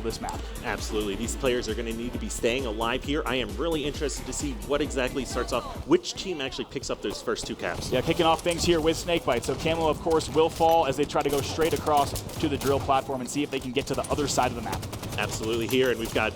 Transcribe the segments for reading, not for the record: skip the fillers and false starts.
this map. Absolutely. These players are going to need to be staying alive here. I am really interested to see what exactly starts off, which team actually picks up those first 2 caps. Yeah, kicking off things here with Snakebite. So Camo, of course, will fall as they try to go straight across to the drill platform and see if they can get to the other side of the map. Absolutely here, and we've got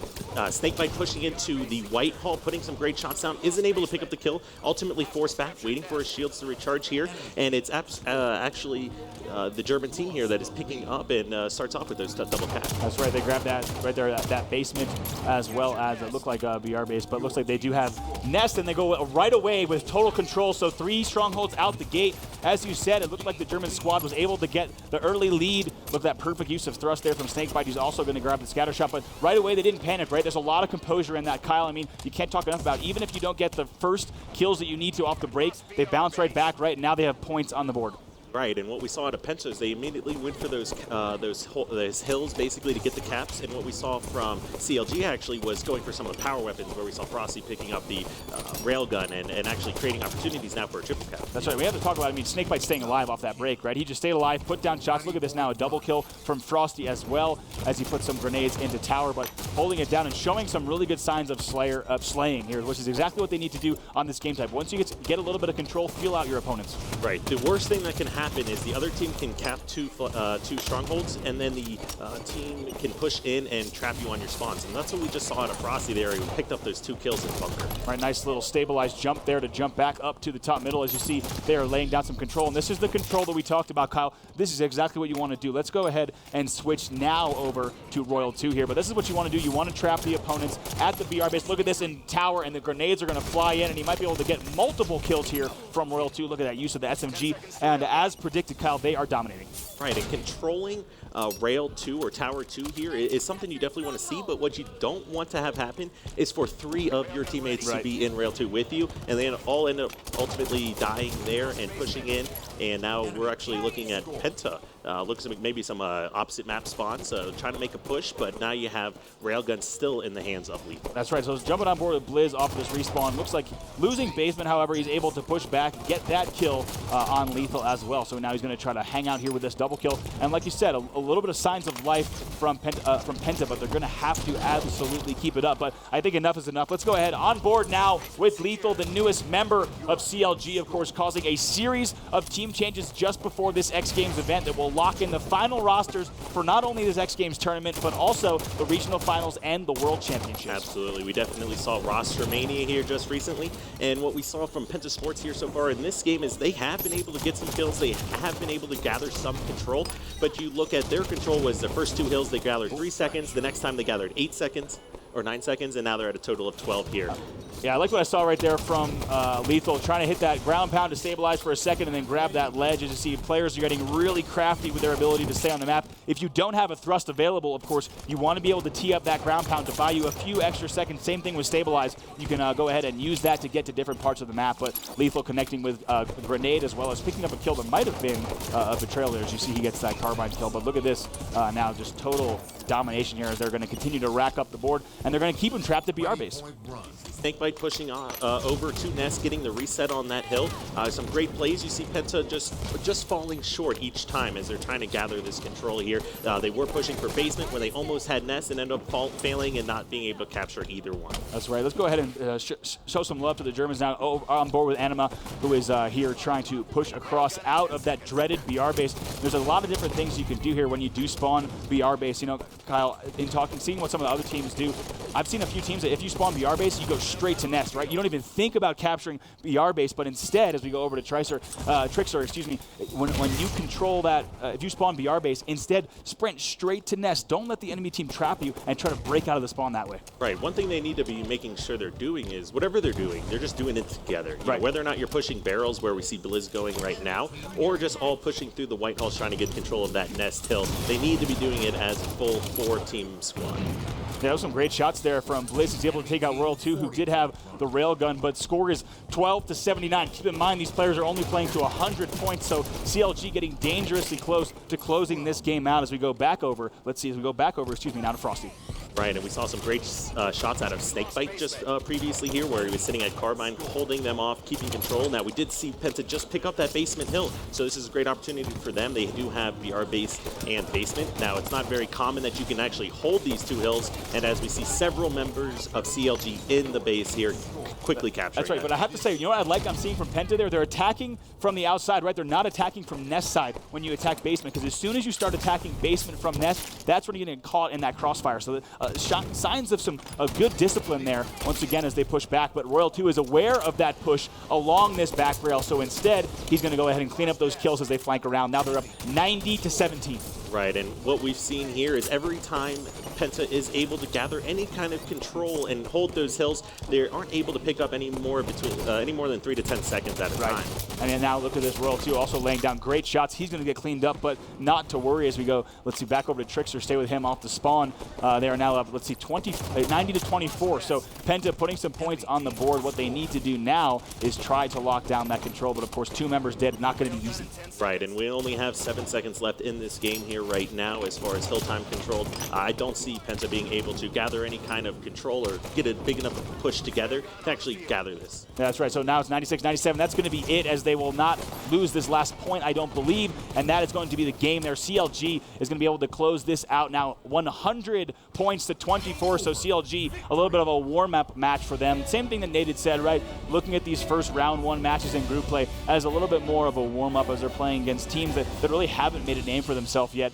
Snakebite pushing into the white hall, putting some great shots down, isn't able to pick up the kill, ultimately forced back, waiting for his shields to recharge here, and it's actually the German team here that is picking up and starts off with those double caps. That's right, they grabbed that right there, that basement, as well as it looked like a BR base, but it looks like they do have Nest, and they go right away with total control, so 3 strongholds out the gate. As you said, it looked like the German squad was able to get the early lead. Look at that perfect use of thrust there from Snakebite. He's also going to grab the scatter shot, but right away they didn't panic, right? There's a lot of composure in that, Kyle. I mean, you can't talk enough about it. Even if you don't get the first kills that you need to off the break, they bounce right back, right? And now they have points on the board. Right, and what we saw out of Penta is they immediately went for those hills basically to get the caps, and what we saw from CLG actually was going for some of the power weapons, where we saw Frosty picking up the railgun and actually creating opportunities now for a triple cap. That's right, we have to talk about it. I mean, Snakebite staying alive off that break, right? He just stayed alive, put down shots. Look at this now, a double kill from Frosty as well as he put some grenades into tower, but holding it down and showing some really good signs of slaying here, which is exactly what they need to do on this game type. Once you get a little bit of control, feel out your opponents. Right, the worst thing that can happen is the other team can cap two strongholds, and then the team can push in and trap you on your spawns. And that's what we just saw out of Frosty there. He picked up those 2 kills in bunker. Right, nice little stabilized jump there to jump back up to the top middle. As you see, they are laying down some control. And this is the control that we talked about, Kyle. This is exactly what you want to do. Let's go ahead and switch now over to Royal 2 here. But this is what you want to do. You want to trap the opponents at the BR base. Look at this in tower, and the grenades are going to fly in, and he might be able to get multiple kills here from Royal 2. Look at that use of the SMG. And as predicted, Kyle, they are dominating. Right, and controlling Rail 2 or Tower 2 here is something you definitely want to see, but what you don't want to have happen is for 3 of your teammates to be in Rail 2 with you, and they all end up ultimately dying there and pushing in, and now we're actually looking at Penta. Looks like maybe some opposite map spawns, trying to make a push, but now you have Railgun still in the hands of Lethal. That's right, so he's jumping on board with Blizz off of this respawn. Looks like losing basement, however, he's able to push back, get that kill on Lethal as well. So now he's going to try to hang out here with this double kill. And like you said, a little bit of signs of life from Penta, but they're going to have to absolutely keep it up. But I think enough is enough. Let's go ahead on board now with Lethal, the newest member of CLG, of course, causing a series of team changes just before this X Games event that will lock in the final rosters for not only this X Games tournament, but also the regional finals and the World Championships. Absolutely. We definitely saw roster mania here just recently, and what we saw from Penta Sports here so far in this game is they have been able to get some kills. They have been able to gather some control, but you look at their control was the first 2 hills they gathered 3 seconds, the next time they gathered 8 seconds or 9 seconds, and now they're at a total of 12 here. Yeah, I like what I saw right there from Lethal, trying to hit that ground pound to stabilize for a second and then grab that ledge. As you see, players are getting really crafty with their ability to stay on the map. If you don't have a thrust available, of course, you want to be able to tee up that ground pound to buy you a few extra seconds. Same thing with stabilize. You can go ahead and use that to get to different parts of the map, but Lethal connecting with a grenade as well as picking up a kill that might have been a betrayal there. As you see, he gets that carbine kill, but look at this now, just total domination here as they're going to continue to rack up the board, and they're going to keep him trapped at BR base. Snakebite pushing on, over to Nest, getting the reset on that hill. Some great plays. You see Penta just falling short each time as they're trying to gather this control here. They were pushing for basement when they almost had Nest and ended up failing and not being able to capture either one. That's right. Let's go ahead and show some love to the Germans now. On board with Anima, who is here trying to push across out of that dreaded BR base. There's a lot of different things you can do here when you do spawn BR base. You know, Kyle, in seeing what some of the other teams do, I've seen a few teams that if you spawn BR base, you go straight to Nest, right? You don't even think about capturing BR base, but instead, as we go over to Trickster, excuse me, when you control that, if you spawn BR base, instead sprint straight to Nest. Don't let the enemy team trap you and try to break out of the spawn that way. Right. One thing they need to be making sure they're doing is whatever they're doing, they're just doing it together. You know, whether or not you're pushing barrels where we see Blizz going right now, or just all pushing through the white halls trying to get control of that Nest hill, they need to be doing it as a full 4-team squad. Yeah, those some great shots there from Blizz. He's able to take out Royal 2, who did have the railgun, but score is 12-79. Keep in mind, these players are only playing to 100 points, so CLG getting dangerously close to closing this game out as we go back over. Let's see, as we go back over, excuse me, now to Frosty. Right, and we saw some great shots out of Snakebite just previously here, where he was sitting at Carbine, holding them off, keeping control. Now, we did see Penta just pick up that basement hill, so this is a great opportunity for them. They do have BR base and basement. Now, it's not very common that you can actually hold these two hills, and as we see several members of CLG in the base here, quickly capturing That's right, but I have to say, you know what I'm seeing from Penta there? They're attacking from the outside, right? They're not attacking from Nest side when you attack basement, because as soon as you start attacking basement from Nest, that's when you're getting caught in that crossfire. So signs of some good discipline there, once again, as they push back. But Royal 2 is aware of that push along this back rail, so instead, he's going to go ahead and clean up those kills as they flank around. Now they're up 90-17. Right, and what we've seen here is every time Penta is able to gather any kind of control and hold those hills, they aren't able to pick up any more than 3 to 10 seconds at a time. And then now look at this, Royal 2 also laying down great shots. He's going to get cleaned up, but not to worry as we go. Let's see, back over to Trickster, stay with him off the spawn. They are now up, let's see, 90-24. So Penta putting some points on the board. What they need to do now is try to lock down that control, but of course 2 members dead, not going to be easy. Right, and we only have 7 seconds left in this game here right now as far as hill time controlled. I don't see Penta being able to gather any kind of control or get a big enough push together to actually gather this. That's right, so now it's 96-97. That's going to be it, as they will not lose this last point, I don't believe, and that is going to be the game there. CLG is going to be able to close this out now, 100 points to 24, so CLG, a little bit of a warm-up match for them. Same thing that Nate had said, right? Looking at these first round 1 matches in group play as a little bit more of a warm-up as they're playing against teams that really haven't made a name for themselves yet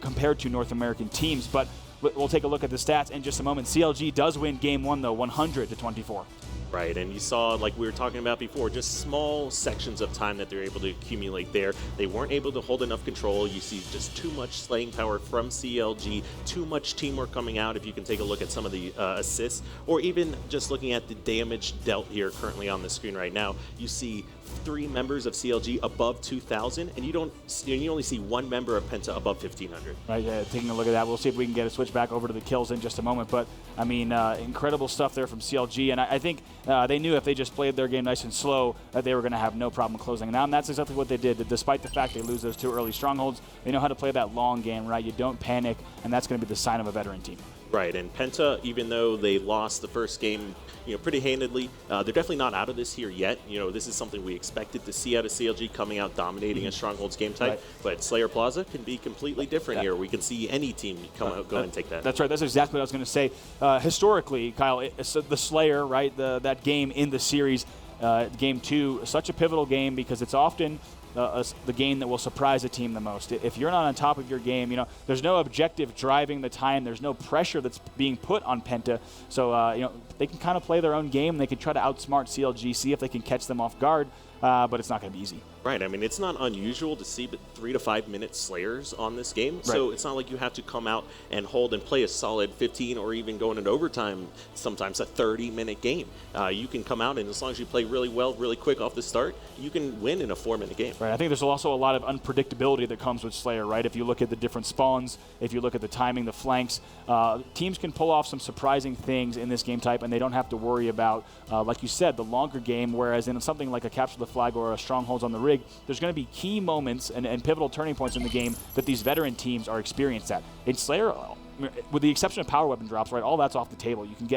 compared to North American teams. But we'll take a look at the stats in just a moment. CLG does win game 1 though, 100-24. Right, and you saw, like we were talking about before, just small sections of time that they're able to accumulate there. They weren't able to hold enough control. You see just too much slaying power from CLG, too much teamwork coming out if you can take a look at some of the assists, or even just looking at the damage dealt here currently on the screen right now. You see 3 members of CLG above 2,000, and you only see 1 member of Penta above 1,500. Right, yeah, taking a look at that. We'll see if we can get a switch back over to the kills in just a moment. But, I mean, incredible stuff there from CLG, and I think they knew if they just played their game nice and slow that they were going to have no problem closing it out, and that's exactly what they did. Despite the fact they lose those 2 early strongholds, they know how to play that long game, right? You don't panic, and that's going to be the sign of a veteran team. Right, and Penta, even though they lost the first game, pretty handedly, they're definitely not out of this here yet. This is something we expected to see out of CLG, coming out dominating a Strongholds game type. Right. But Slayer Plaza can be completely different here. We can see any team go and take that. That's right. That's exactly what I was going to say. Historically, Kyle, the Slayer, right, that game in the series, game 2, such a pivotal game because it's often the game that will surprise a team the most. If you're not on top of your game, there's no objective driving the time. There's no pressure that's being put on Penta. So, they can kind of play their own game. They can try to outsmart CLG, see if they can catch them off guard, but it's not going to be easy. Right. I mean, it's not unusual to see 3 to 5 minute Slayers on this game. Right. So it's not like you have to come out and hold and play a solid 15 or even go into overtime, sometimes a 30-minute game. You can come out, and as long as you play really well, really quick off the start, you can win in a 4-minute game. Right. I think there's also a lot of unpredictability that comes with Slayer, right? If you look at the different spawns, if you look at the timing, the flanks, teams can pull off some surprising things in this game type, and they don't have to worry about, like you said, the longer game, whereas in something like a Capture the Flag or a Strongholds on the Rig, there's going to be key moments and pivotal turning points in the game that these veteran teams are experienced at. In Slayer, with the exception of power weapon drops, right, all that's off the table. You can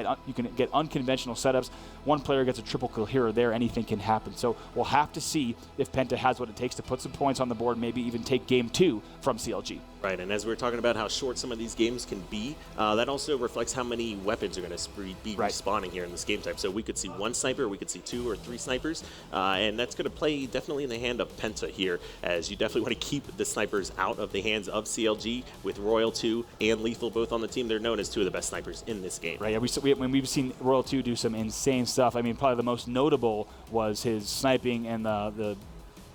get unconventional setups. One player gets a triple kill here or there, anything can happen. So we'll have to see if Penta has what it takes to put some points on the board, maybe even take game 2 from CLG. Right, and as we're talking about how short some of these games can be, that also reflects how many weapons are going to be respawning here in this game type. So we could see 1 sniper, we could see 2 or 3 snipers, and that's going to play definitely in the hand of Penta here, as you definitely want to keep the snipers out of the hands of CLG. With Royal 2 and Lethal both on the team, they're known as 2 of the best snipers in this game. Right, yeah, we've seen Royal 2 do some insane stuff. I mean, probably the most notable was his sniping and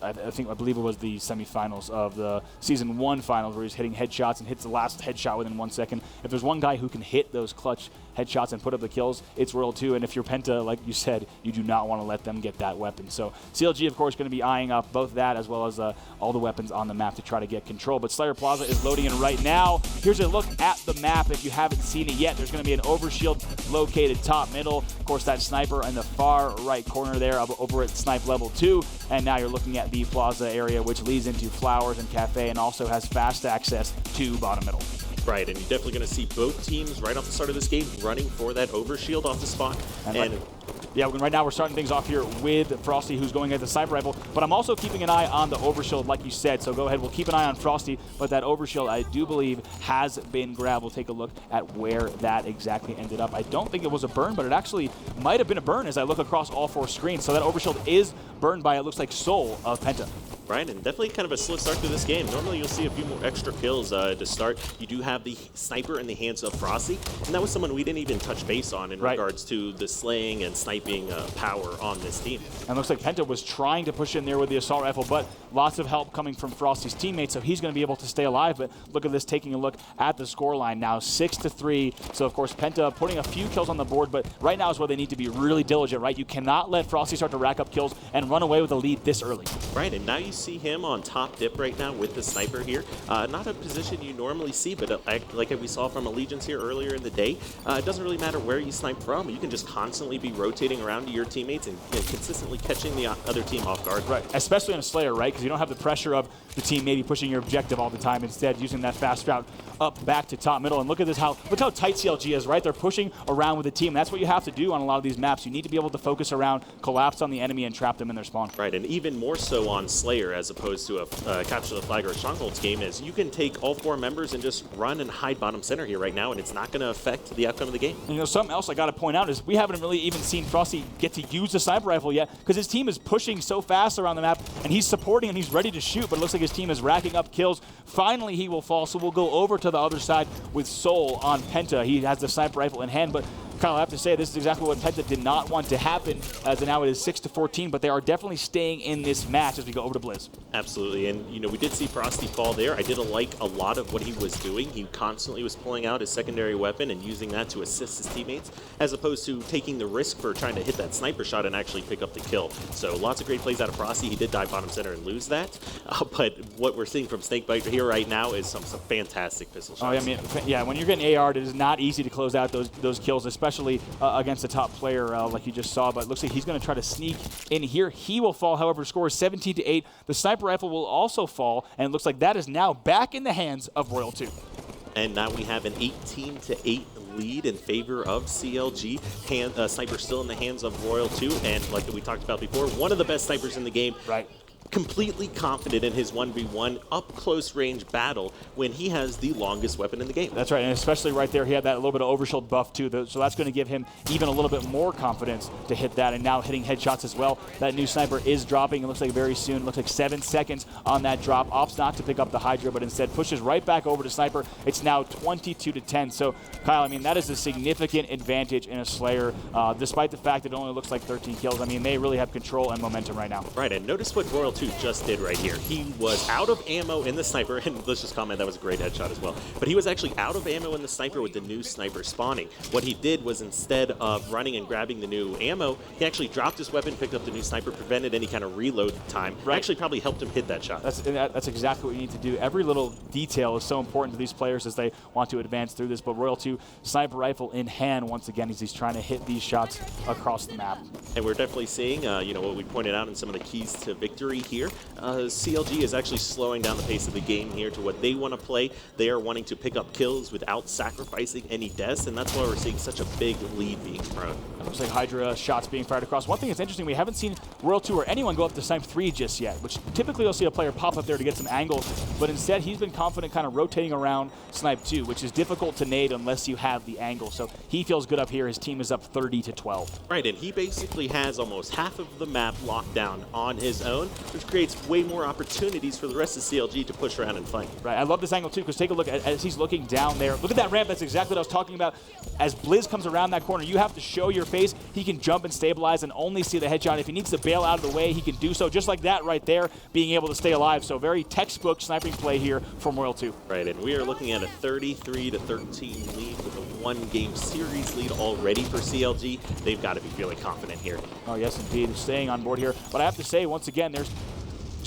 I believe it was the semifinals of the Season 1 finals, where he's hitting headshots and hits the last headshot within 1 second. If there's one guy who can hit those clutch headshots and put up the kills, it's Royal 2. And if you're Penta, like you said, you do not want to let them get that weapon. So CLG, of course, going to be eyeing up both that as well as all the weapons on the map to try to get control. But Slayer Plaza is loading in right now. Here's a look at the map if you haven't seen it yet. There's going to be an overshield located top middle. Of course, that sniper in the far right corner there over at snipe level 2. And now you're looking at the plaza area, which leads into Flowers and Cafe and also has fast access to bottom middle. Right, and you're definitely going to see both teams right off the start of this game running for that overshield off the spot. And yeah, right now we're starting things off here with Frosty, who's going at the sniper rifle, but I'm also keeping an eye on the overshield, like you said, so go ahead, we'll keep an eye on Frosty, but that overshield, I do believe, has been grabbed. We'll take a look at where that exactly ended up. I don't think it was a burn, but it actually might have been a burn as I look across all 4 screens, so that overshield is burned by, it looks like, Soul of Penta. Right, and definitely kind of a slow start to this game. Normally you'll see a few more extra kills to start. You do have the sniper in the hands of Frosty, and that was someone we didn't even touch base on in regards to the slaying and sniping power on this team. And it looks like Penta was trying to push in there with the assault rifle, but lots of help coming from Frosty's teammates, so he's going to be able to stay alive. But look at this, taking a look at the scoreline now, 6-3. So of course Penta putting a few kills on the board, but right now is where they need to be really diligent, right? You cannot let Frosty start to rack up kills and run away with a lead this early. Right, and now you see him on top dip right now with the sniper here. Not a position you normally see, but like we saw from Allegiance here earlier in the day, it doesn't really matter where you snipe from. You can just constantly be rotating around to your teammates and consistently catching the other team off guard. Right, especially on a Slayer, right? Because you don't have the pressure of the team maybe pushing your objective all the time. Instead, using that fast route up, back to top, middle. And look at this, look how tight CLG is, right? They're pushing around with the team. That's what you have to do on a lot of these maps. You need to be able to focus around, collapse on the enemy, and trap them in their spawn. Right, and even more so on Slayer as opposed to a Capture the Flag or a Strongholds game is you can take all 4 members and just run and hide bottom center here right now, and it's not going to affect the outcome of the game. And, you know, something else I got to point out is we haven't really even seen Frosty get to use the sniper rifle yet because his team is pushing so fast around the map, and he's supporting and he's ready to shoot, but it looks like his team is racking up kills. Finally, he will fall, so we'll go over to the other side with Soul on Penta. He has the sniper rifle in hand, but Kyle, I have to say, this is exactly what Penta did not want to happen, as now it is 6-14, but they are definitely staying in this match as we go over to Blizz. Absolutely, and you know, we did see Frosty fall there. I did like a lot of what he was doing. He constantly was pulling out his secondary weapon and using that to assist his teammates, as opposed to taking the risk for trying to hit that sniper shot and actually pick up the kill. So lots of great plays out of Frosty. He did dive bottom center and lose that, but what we're seeing from Snakebite here right now is some fantastic pistol shots. Oh, I mean, yeah, when you're getting AR'd, it is not easy to close out those kills, especially against a top player like you just saw, but it looks like he's going to try to sneak in here. He will fall, however, score 17-8. The sniper rifle will also fall, and it looks like that is now back in the hands of Royal 2. And now we have an 18-8 lead in favor of CLG. Sniper still in the hands of Royal 2, and like we talked about before, one of the best snipers in the game. Right. Completely confident in his 1v1 up close range battle when he has the longest weapon in the game. That's right, and especially right there, he had that little bit of overshield buff too, so that's going to give him even a little bit more confidence to hit that, and now hitting headshots as well. That new sniper is dropping, it looks like very soon, it looks like 7 seconds on that drop. Opts not to pick up the Hydra, but instead pushes right back over to Sniper. It's now 22-10, so Kyle, I mean, that is a significant advantage in a Slayer, despite the fact that it only looks like 13 kills. I mean, they really have control and momentum right now. Right, and notice what Royal 2 just did right here. He was out of ammo in the sniper, and let's just comment that was a great headshot as well, but he was actually out of ammo in the sniper with the new sniper spawning. What he did was, instead of running and grabbing the new ammo, he actually dropped his weapon, picked up the new sniper, prevented any kind of reload time. Right. Actually probably helped him hit that shot. That's exactly what you need to do. Every little detail is so important to these players as they want to advance through this, but Royal 2, sniper rifle in hand once again as he's trying to hit these shots across the map. And we're definitely seeing, you know, what we pointed out in some of the keys to victory here. CLG is actually slowing down the pace of the game here to what they want to play. They are wanting to pick up kills without sacrificing any deaths, and that's why we're seeing such a big lead being thrown. It looks like Hydra shots being fired across. One thing that's interesting, we haven't seen Royal 2 or anyone go up to Snipe 3 just yet, which typically you'll see a player pop up there to get some angles, but instead he's been confident kind of rotating around Snipe 2, which is difficult to nade unless you have the angle. So he feels good up here. His team is up 30-12. Right, and he basically has almost half of the map locked down on his own, which creates way more opportunities for the rest of CLG to push around and fight. Right, I love this angle too, because take a look as he's looking down there. Look at that ramp, that's exactly what I was talking about. As Blizz comes around that corner, you have to show your face. He can jump and stabilize and only see the headshot. If he needs to bail out of the way, he can do so, just like that right there, being able to stay alive. So very textbook sniping play here from Royal 2. Right, and we are looking at a 33-13 lead with a one-game series lead already for CLG. They've got to be feeling confident here. Oh yes, indeed, staying on board here. But I have to say, once again, there's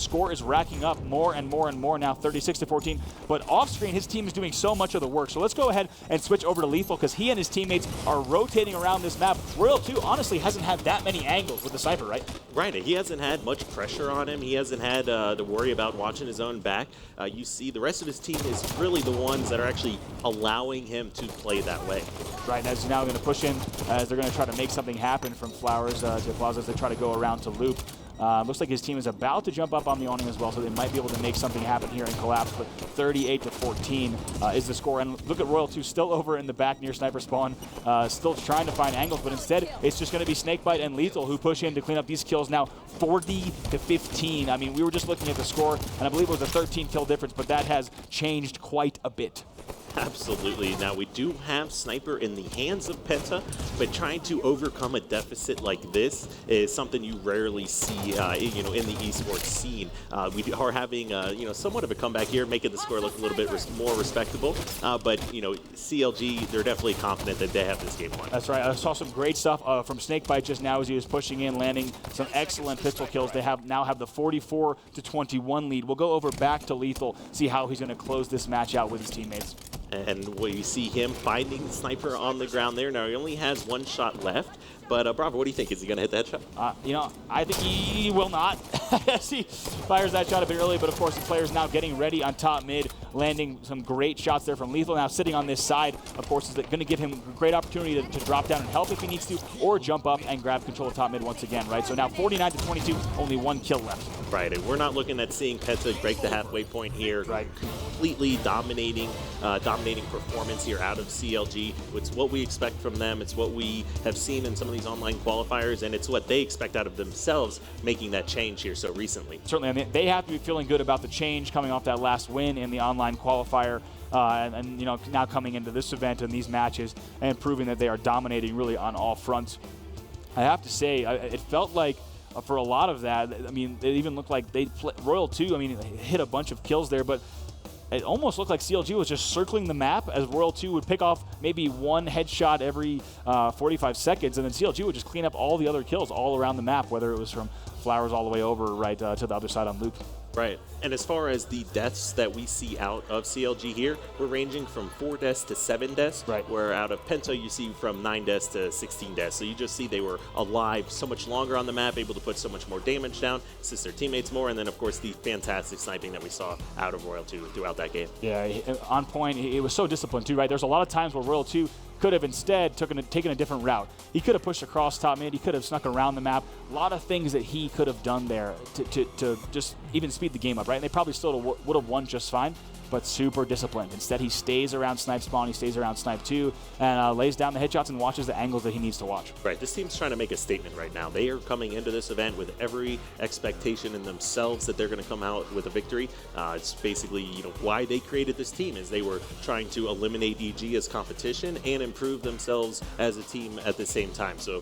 score is racking up more and more and more now, 36-14. But off screen, his team is doing so much of the work. So let's go ahead and switch over to Lethal because he and his teammates are rotating around this map. Royal 2 honestly hasn't had that many angles with the sniper, right? Right, and he hasn't had much pressure on him. He hasn't had to worry about watching his own back. You see the rest of his team is really the ones that are actually allowing him to play that way. Right, as now going to push in, as they're going to try to make something happen from Flowers to Plaza as they try to go around to Loop. Looks like his team is about to jump up on the awning as well, so they might be able to make something happen here and collapse, but 38-14 is the score. And look at Royal 2 still over in the back near Sniper Spawn, still trying to find angles, but instead it's just going to be Snakebite and Lethal who push in to clean up these kills now 40-15. I mean, we were just looking at the score, and I believe it was a 13 kill difference, but that has changed quite a bit. Absolutely. Now, we do have Sniper in the hands of Penta, but trying to overcome a deficit like this is something you rarely see, in the esports scene. We are having, somewhat of a comeback here, making the score look a little bit more respectable. But, CLG, they're definitely confident that they have this game won. That's right. I saw some great stuff from Snakebite just now as he was pushing in, landing some excellent pistol kills. They now have the 44-21 lead. We'll go over back to Lethal, see how he's going to close this match out with his teammates. And you see him finding the Sniper on the ground there. Now, he only has one shot left. But, Bravo, what do you think? Is he going to hit that shot? I think he will not. He fires that shot a bit early, but, of course, the player's now getting ready on top mid, landing some great shots there from Lethal. Now sitting on this side, of course, is going to give him a great opportunity to drop down and help if he needs to, or jump up and grab control of top mid once again, right? So now 49-22, only one kill left. Right, and we're not looking at seeing Penta break the halfway point here. Right. Completely dominating performance here out of CLG. It's what we expect from them. It's what we have seen in some of these online qualifiers, and it's what they expect out of themselves making that change here so recently. Certainly, I mean, they have to be feeling good about the change coming off that last win in the online qualifier. And now coming into this event and these matches and proving that they are dominating really on all fronts. I have to say, it felt like for a lot of that, I mean, it even looked like Royal 2, I mean, hit a bunch of kills there, but it almost looked like CLG was just circling the map as Royal 2 would pick off maybe one headshot every 45 seconds, and then CLG would just clean up all the other kills all around the map, whether it was from Flowers all the way over right to the other side on Loop. Right, and as far as the deaths that we see out of CLG here, we're ranging from 4 deaths to 7 deaths, right. Where out of Penta you see from 9 deaths to 16 deaths. So you just see they were alive so much longer on the map, able to put so much more damage down, assist their teammates more, and then of course the fantastic sniping that we saw out of Royal 2 throughout that game. Yeah, on point. It was so disciplined too, right? There's a lot of times where Royal 2 could have instead taken a different route. He could have pushed across top mid. He could have snuck around the map. A lot of things that he could have done there to just even speed the game up, right? And they probably still would have won just fine, but super disciplined. Instead, he stays around Snipe Spawn, he stays around Snipe 2, and lays down the headshots and watches the angles that he needs to watch. Right, this team's trying to make a statement right now. They are coming into this event with every expectation in themselves that they're going to come out with a victory. It's basically, why they created this team is they were trying to eliminate EG as competition and improve themselves as a team at the same time. So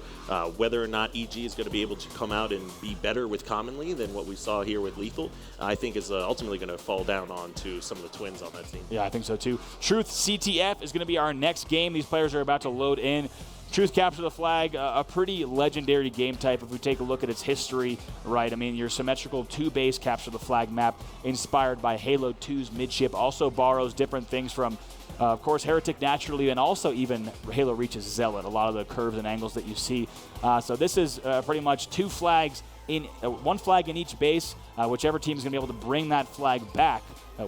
whether or not EG is going to be able to come out and be better with Commonly than what we saw here with Lethal, I think is ultimately going to fall down onto some of the twins on that team. Yeah, I think so too. Truth CTF is going to be our next game. These players are about to load in. Truth Capture the Flag, a pretty legendary game type if we take a look at its history, right? I mean, your symmetrical 2-base Capture the Flag map inspired by Halo 2's midship also borrows different things from, of course, Heretic naturally, and also even Halo Reach's Zealot, a lot of the curves and angles that you see. So this is pretty much 2 flags, one flag in each base. Whichever team is going to be able to bring that flag back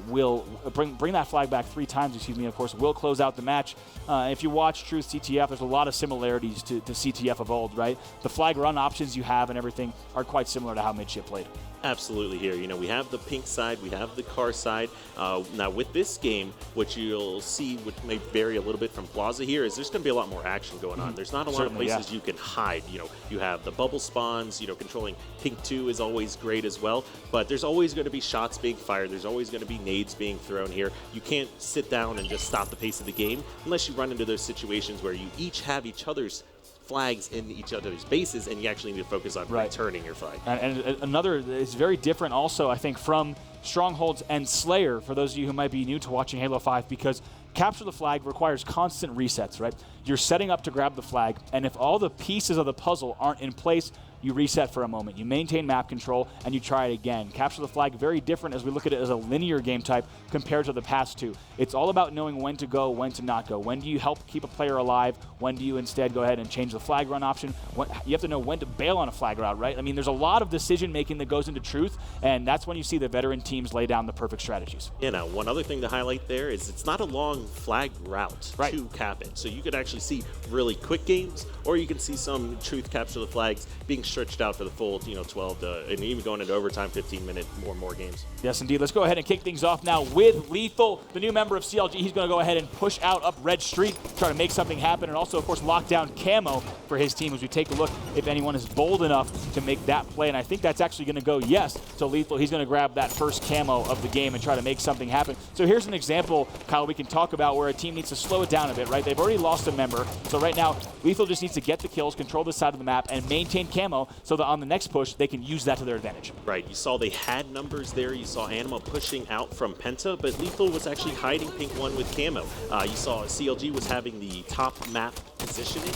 will bring that flag back 3 times, of course, will close out the match. If you watch Truth CTF, there's a lot of similarities to CTF of old, right? The flag run options you have and everything are quite similar to how Midship played. Absolutely here. We have the pink side, we have the car side. Now with this game, what you'll see, which may vary a little bit from Plaza here, is there's going to be a lot more action going on. There's not a lot of places you can hide. You have the bubble spawns, controlling pink 2 is always great as well, but there's always going to be shots being fired. There's always going to be nades being thrown here. You can't sit down and just stop the pace of the game unless you run into those situations where you each have each other's flags in each other's bases, and you actually need to focus on returning your flag. And another is very different also, I think, from Strongholds and Slayer, for those of you who might be new to watching Halo 5, because Capture the Flag requires constant resets, right? You're setting up to grab the flag, and if all the pieces of the puzzle aren't in place, you reset for a moment, you maintain map control, and you try it again. Capture the flag, very different as we look at it as a linear game type compared to the past two. It's all about knowing when to go, when to not go. When do you help keep a player alive? When do you instead go ahead and change the flag run option? You have to know when to bail on a flag route, right? I mean, there's a lot of decision making that goes into truth, and that's when you see the veteran teams lay down the perfect strategies. Yeah, now one other thing to highlight there is it's not a long flag route to cap it. So you could actually see really quick games, or you can see some truth capture the flags being stretched out for the full 12 and even going into overtime, 15-minute or more games. Yes, indeed. Let's go ahead and kick things off now with Lethal, the new member of CLG. He's going to go ahead and push out up Red Street, try to make something happen, and also, of course, lock down Camo for his team as we take a look if anyone is bold enough to make that play. And I think that's actually going to go yes to Lethal. He's going to grab that first Camo of the game and try to make something happen. So here's an example, Kyle, we can talk about where a team needs to slow it down a bit, right? They've already lost a member. So right now, Lethal just needs to get the kills, control this side of the map, and maintain Camo so that on the next push, they can use that to their advantage. Right. You saw they had numbers there. You saw Anima pushing out from Penta, but Lethal was actually hiding Pink 1 with Camo. You saw CLG was having the top map positioning,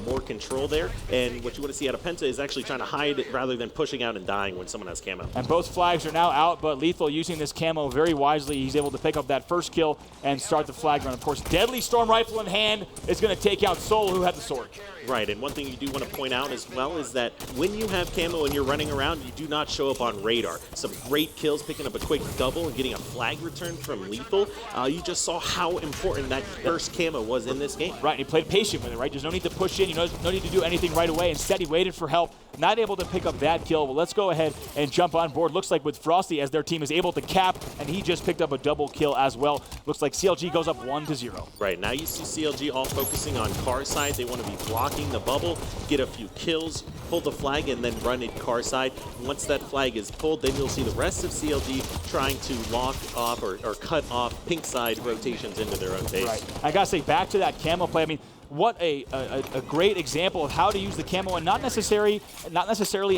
more control there. And what you want to see out of Penta is actually trying to hide it rather than pushing out and dying when someone has Camo. And both flags are now out, but Lethal using this Camo very wisely. He's able to pick up that first kill and start the flag run. Of course, Deadly Storm Rifle in hand is going to take out Soul, who had the sword. Right, and one thing you do want to point out as well is that when you have Camo and you're running around, you do not show up on radar. Some great kills, picking up a quick double and getting a flag return from Lethal. You just saw how important that first Camo was in this game. Right, and he played patient with it, right? There's no need to push in, no need to do anything right away. Instead, he waited for help, not able to pick up that kill. Well, let's go ahead and jump on board. Looks like with Frosty, as their team is able to cap, and he just picked up a double kill as well. Looks like CLG goes up 1-0. Right, now you see CLG all focusing on car side. They want to be blocking the bubble, get a few kills, pull the flag, and then run it car side. Once that flag is pulled, then you'll see the rest of CLG trying to lock off or cut off pink side rotations into their own base. Right. I gotta say, back to that Camo play, I mean, what a great example of how to use the Camo, and not necessarily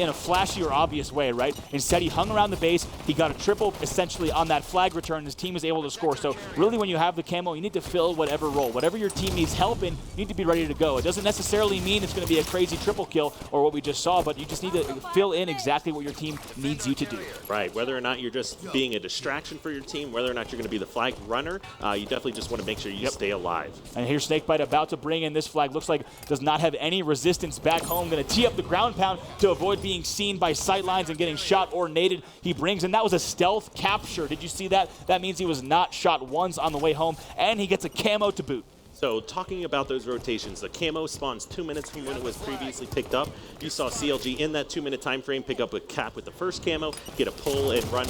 in a flashy or obvious way, right? Instead, he hung around the base, he got a triple essentially on that flag return, and his team was able to score. So really, when you have the Camo, you need to fill whatever role. Whatever your team needs help in, you need to be ready to go. It doesn't necessarily mean it's going to be a crazy triple kill or what we just saw, but you just need to fill in exactly what your team needs you to do. Right, whether or not you're just being a distraction for your team, whether or not you're going to be the flag runner, you definitely just want to make sure you stay alive. And here's Snakebite about to bring in this flag. Looks like does not have any resistance back home. Going to tee up the ground pound to avoid being seen by sightlines and getting shot or naded. He brings in, that was a stealth capture. Did you see that? That means he was not shot once on the way home, and he gets a Camo to boot. So talking about those rotations, the Camo spawns 2 minutes from when it was previously picked up. You saw CLG in that 2-minute time frame pick up a cap with the first Camo, get a pull and run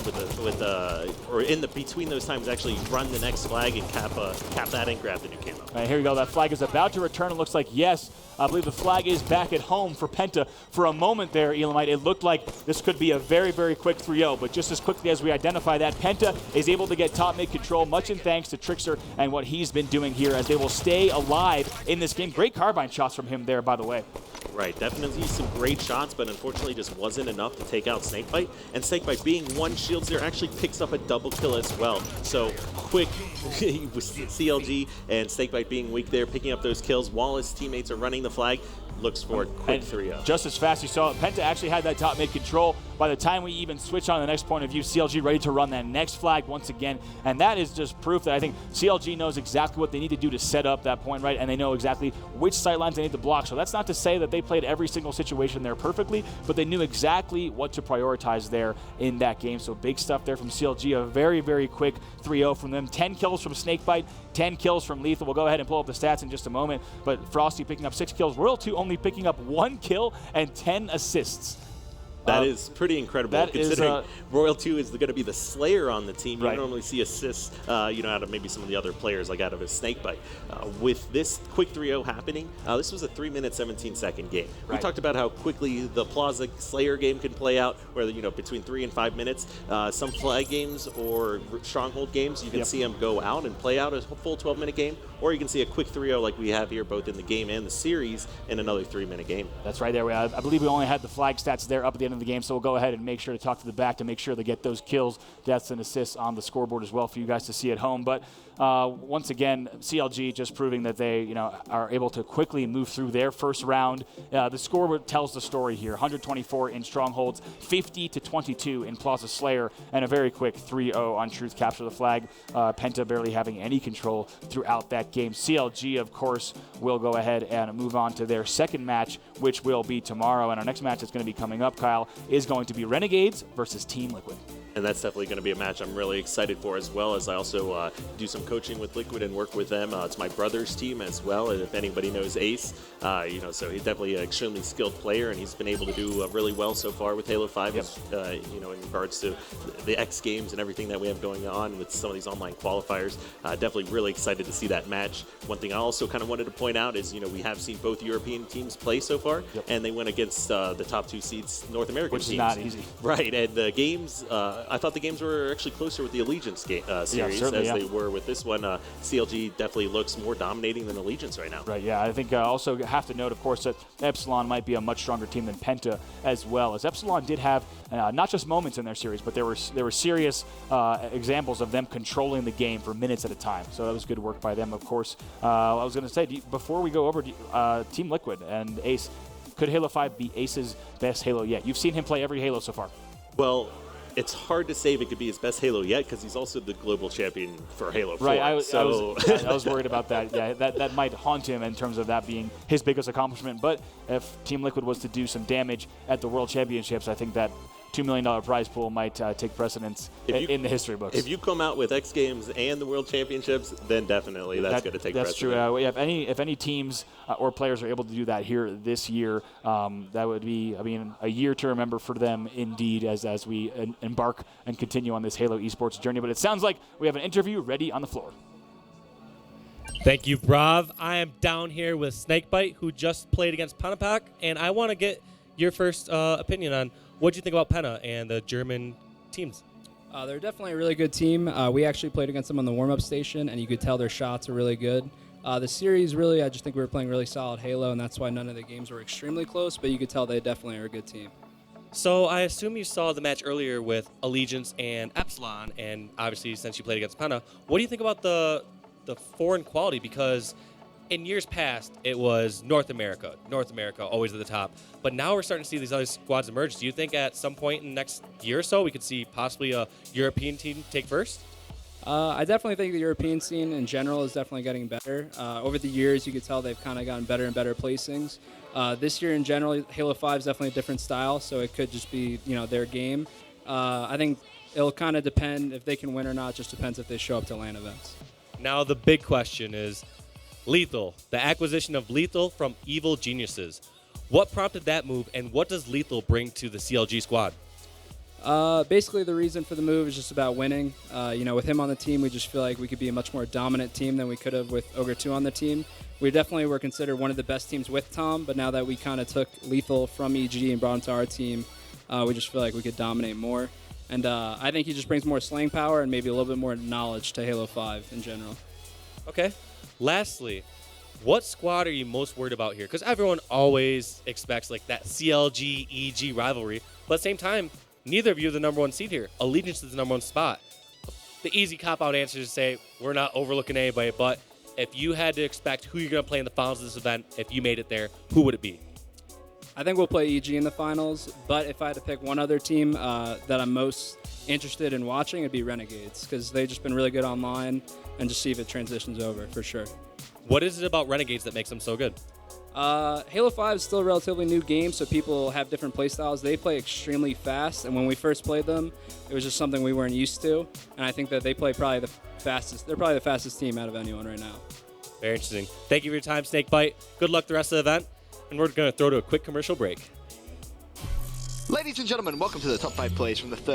between those times actually run the next flag and cap that and grab the new Camo. All right, here we go. That flag is about to return. It looks like yes. I believe the flag is back at home for Penta. For a moment there, Elamite, it looked like this could be a very, very quick 3-0, but just as quickly as we identify that, Penta is able to get top mid control, much in thanks to Trickster and what he's been doing here as they will stay alive in this game. Great carbine shots from him there, by the way. Right, definitely some great shots, but unfortunately just wasn't enough to take out Snakebite. And Snakebite, being one shields there, actually picks up a double kill as well. So quick with CLG and Snakebite being weak there, picking up those kills while his teammates are running the flag. Looks for a quick 3-0. Just as fast you saw it, Penta actually had that top mid control. By the time we even switch on the next point of view, CLG ready to run that next flag once again. And that is just proof that I think CLG knows exactly what they need to do to set up that point, right? And they know exactly which sightlines they need to block. So that's not to say that they played every single situation there perfectly, but they knew exactly what to prioritize there in that game. So big stuff there from CLG. A very, very quick 3-0 from them. 10 kills from Snakebite, 10 kills from Lethal. We'll go ahead and pull up the stats in just a moment. But Frosty picking up 6 kills. Royal 2 only picking up 1 kill and 10 assists. That is pretty incredible, considering Royal 2 is going to be the Slayer on the team. You normally see assists, out of maybe some of the other players, like out of his Snakebite. With this quick 3-0 happening, this was a 3-minute, 17-second game. We talked about how quickly the Plaza Slayer game can play out, where, between 3 and 5 minutes. Some flag games or Stronghold games, you can see them go out and play out a full 12-minute game, or you can see a quick 3-0 like we have here, both in the game and the series, in another 3-minute game. That's right there. I believe we only had the flag stats there up at the end of of the game, so we'll go ahead and make sure to talk to the back to make sure they get those kills, deaths, and assists on the scoreboard as well for you guys to see at home. But once again, CLG just proving that they are able to quickly move through their first round. The scoreboard tells the story here. 124 in Strongholds, 50-22 in Plaza Slayer, and a very quick 3-0 on Truth Capture the Flag. Penta barely having any control throughout that game. CLG, of course, will go ahead and move on to their second match, which will be tomorrow. And our next match that's going to be coming up, Kyle, is going to be Renegades versus Team Liquid. And that's definitely going to be a match I'm really excited for, as well as I also do some coaching with Liquid and work with them. It's my brother's team as well, and if anybody knows Ace, so he's definitely an extremely skilled player, and he's been able to do really well so far with Halo 5, in regards to the X Games and everything that we have going on with some of these online qualifiers. Definitely really excited to see that match. One thing I also kind of wanted to point out is, we have seen both European teams play so far, and they went against the top 2 seeds North American teams. Which is not easy. Right, and the games, I thought the games were actually closer with the Allegiance series they were with this one. CLG definitely looks more dominating than Allegiance right now. Right, yeah. I think also have to note, of course, that Epsilon might be a much stronger team than Penta as well, as Epsilon did have not just moments in their series, but there were serious examples of them controlling the game for minutes at a time. So that was good work by them, of course. I was going to say, before we go over Team Liquid and Ace, could Halo 5 be Ace's best Halo yet? You've seen him play every Halo so far. Well, it's hard to say if it could be his best Halo yet, because he's also the global champion for Halo 4. Right, I was worried about that. Yeah, that might haunt him in terms of that being his biggest accomplishment. But if Team Liquid was to do some damage at the World Championships, I think that $2 million prize pool might take precedence in the history books. If you come out with X Games and the World Championships, then definitely that's going to take precedence. That's true. If any teams or players are able to do that here this year, that would be, a year to remember for them indeed as we embark and continue on this Halo esports journey. But it sounds like we have an interview ready on the floor. Thank you, Brav. I am down here with Snakebite, who just played against Panapak, and I want to get your first opinion on what do you think about Penta and the German teams? They're definitely a really good team. We actually played against them on the warm-up station, and you could tell their shots are really good. The series, really, I just think we were playing really solid Halo, and that's why none of the games were extremely close, but you could tell they definitely are a good team. So I assume you saw the match earlier with Allegiance and Epsilon, and obviously since you played against Penta, what do you think about the foreign quality? Because in years past, it was North America always at the top. But now we're starting to see these other squads emerge. Do you think at some point in the next year or so we could see possibly a European team take first? I definitely think the European scene in general is definitely getting better. Over the years, you could tell they've kind of gotten better and better placings. This year in general, Halo 5 is definitely a different style, so it could just be their game. I think it'll kind of depend if they can win or not. Just depends if they show up to LAN events. Now the big question is Lethal, the acquisition of Lethal from Evil Geniuses. What prompted that move, and what does Lethal bring to the CLG squad? Basically, the reason for the move is just about winning. With him on the team, we just feel like we could be a much more dominant team than we could have with Ogre 2 on the team. We definitely were considered one of the best teams with Tom, but now that we kind of took Lethal from EG and brought him to our team, we just feel like we could dominate more. And I think he just brings more slaying power and maybe a little bit more knowledge to Halo 5 in general. Okay. Lastly, what squad are you most worried about here? Because everyone always expects like that CLG-EG rivalry, but at the same time, neither of you are the number one seed here. Allegiance is the number one spot. The easy cop-out answer is to say we're not overlooking anybody, but if you had to expect who you're going to play in the finals of this event, if you made it there, who would it be? I think we'll play EG in the finals, but if I had to pick one other team that I'm most interested in watching, it'd be Renegades, because they've just been really good online, and just see if it transitions over, for sure. What is it about Renegades that makes them so good? Halo 5 is still a relatively new game, so people have different play styles. They play extremely fast, and when we first played them, it was just something we weren't used to, and I think that they play probably the fastest. They're probably the fastest team out of anyone right now. Very interesting. Thank you for your time, Snakebite. Good luck the rest of the event, and we're going to throw to a quick commercial break. Ladies and gentlemen, welcome to the top 5 plays from the third